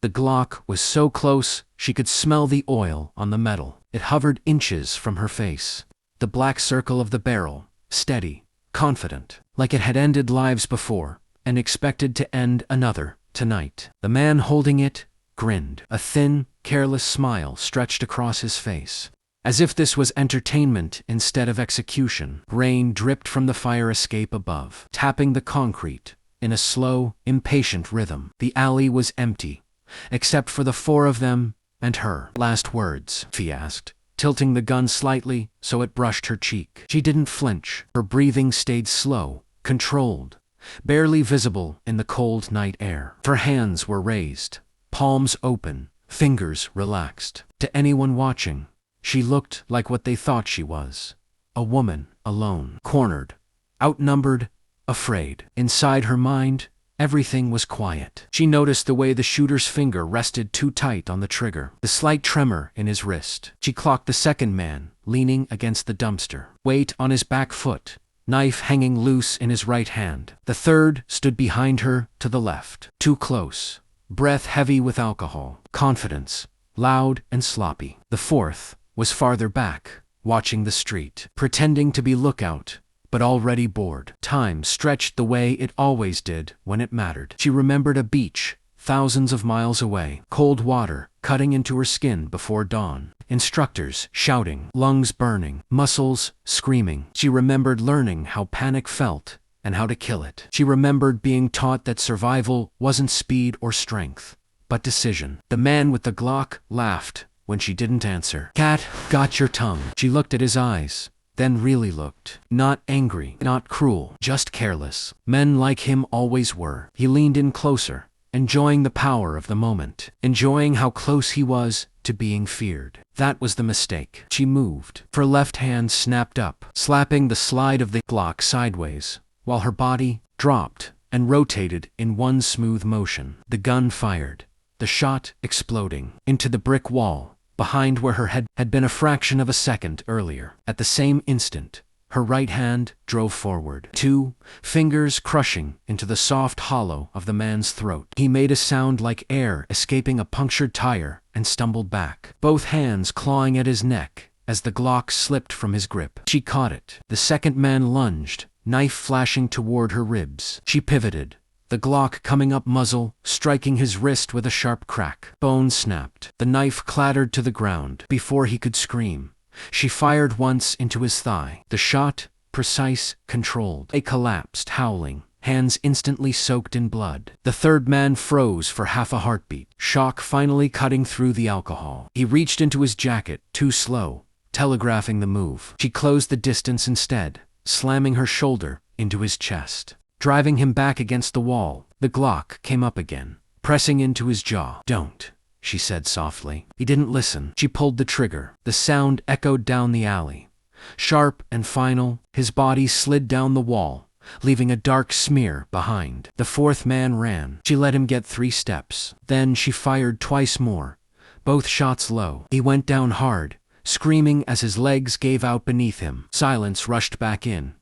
The Glock was so close she could smell the oil on the metal. It hovered inches from her face. The black circle of the barrel, steady, confident, like it had ended lives before, and expected to end another tonight. The man holding it grinned. A thin, careless smile stretched across his face. As if this was entertainment instead of execution, rain dripped from the fire escape above, tapping the concrete in a slow, impatient rhythm. The alley was empty, except for the four of them and her. "Last words?" he asked, tilting the gun slightly so it brushed her cheek. She didn't flinch. Her breathing stayed slow, controlled, barely visible in the cold night air. Her hands were raised, palms open, fingers relaxed. To anyone watching, she looked like what they thought she was. A woman, alone, cornered, outnumbered, afraid. Inside her mind, everything was quiet. She noticed the way the shooter's finger rested too tight on the trigger, the slight tremor in his wrist. She clocked the second man, leaning against the dumpster, weight on his back foot, knife hanging loose in his right hand. The third stood behind her to the left, too close, breath heavy with alcohol, confidence, loud and sloppy. The fourth was farther back, watching the street, pretending to be lookout, but already bored. Time stretched the way it always did when it mattered. She remembered a beach, thousands of miles away, cold water cutting into her skin before dawn, instructors shouting, lungs burning, muscles screaming. She remembered learning how panic felt and how to kill it. She remembered being taught that survival wasn't speed or strength, but decision. The man with the Glock laughed when she didn't answer. "Cat, got your tongue." She looked at his eyes, then really looked. Not angry, not cruel, just careless. Men like him always were. He leaned in closer, enjoying the power of the moment, enjoying how close he was to being feared. That was the mistake. She moved. Her left hand snapped up, slapping the slide of the Glock sideways, while her body dropped and rotated in one smooth motion. The gun fired, the shot exploding into the brick wall behind where her head had been a fraction of a second earlier. At the same instant, her right hand drove forward, 2 fingers crushing into the soft hollow of the man's throat. He made a sound like air escaping a punctured tire and stumbled back, both hands clawing at his neck as the Glock slipped from his grip. She caught it. The second man lunged, knife flashing toward her ribs. She pivoted, the Glock coming up muzzle, striking his wrist with a sharp crack. Bone snapped. The knife clattered to the ground. Before he could scream, she fired once into his thigh. The shot, precise, controlled. They collapsed, howling, hands instantly soaked in blood. The third man froze for half a heartbeat, shock finally cutting through the alcohol. He reached into his jacket, too slow, telegraphing the move. She closed the distance instead, slamming her shoulder into his chest. Driving him back against the wall, the Glock came up again, pressing into his jaw. "Don't," she said softly. He didn't listen. She pulled the trigger. The sound echoed down the alley. Sharp and final, his body slid down the wall, leaving a dark smear behind. The fourth man ran. She let him get 3 steps. Then she fired twice more, both shots low. He went down hard, screaming as his legs gave out beneath him. Silence rushed back in,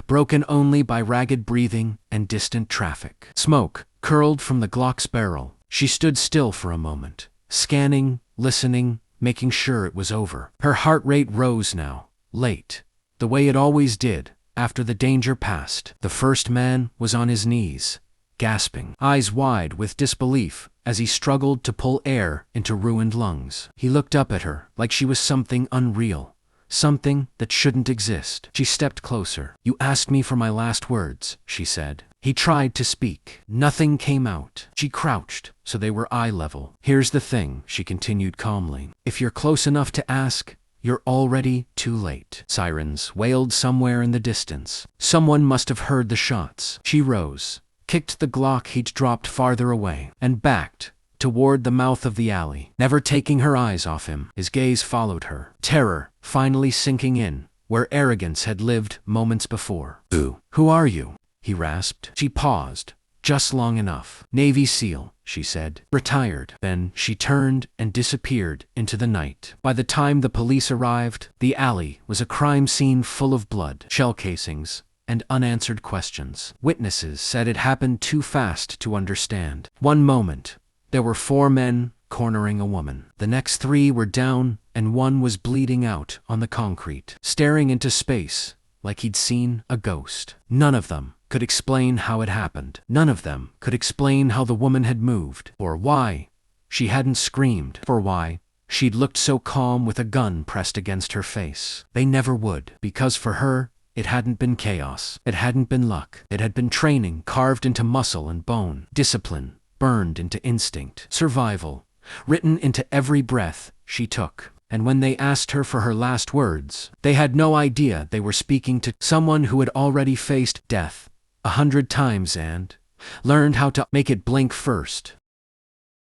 broken only by ragged breathing and distant traffic. Smoke curled from the Glock's barrel. She stood still for a moment, scanning, listening, making sure it was over. Her heart rate rose now, late, the way it always did after the danger passed. The first man was on his knees, gasping, eyes wide with disbelief as he struggled to pull air into ruined lungs. He looked up at her like she was something unreal, something that shouldn't exist. She stepped closer. "You asked me for my last words," she said. He tried to speak. Nothing came out. She crouched, so they were eye level. "Here's the thing," she continued calmly. "If you're close enough to ask, you're already too late." Sirens wailed somewhere in the distance. Someone must have heard the shots. She rose, kicked the Glock he'd dropped farther away, and backed toward the mouth of the alley, never taking her eyes off him. His gaze followed her, terror finally sinking in, where arrogance had lived moments before. Who are you?" he rasped. She paused, just long enough. "Navy SEAL," she said. "Retired." Then she turned and disappeared into the night. By the time the police arrived, the alley was a crime scene full of blood, shell casings, and unanswered questions. Witnesses said it happened too fast to understand. One moment, There were 4 men cornering a woman. The next 3 were down, and one was bleeding out on the concrete, staring into space like he'd seen a ghost. None of them could explain how it happened. None of them could explain how the woman had moved, or why she hadn't screamed, or why she'd looked so calm with a gun pressed against her face. They never would, because for her, it hadn't been chaos. It hadn't been luck. It had been training carved into muscle and bone, discipline burned into instinct, survival written into every breath she took. And when they asked her for her last words, they had no idea they were speaking to someone who had already faced death 100 times and learned how to make it blink first.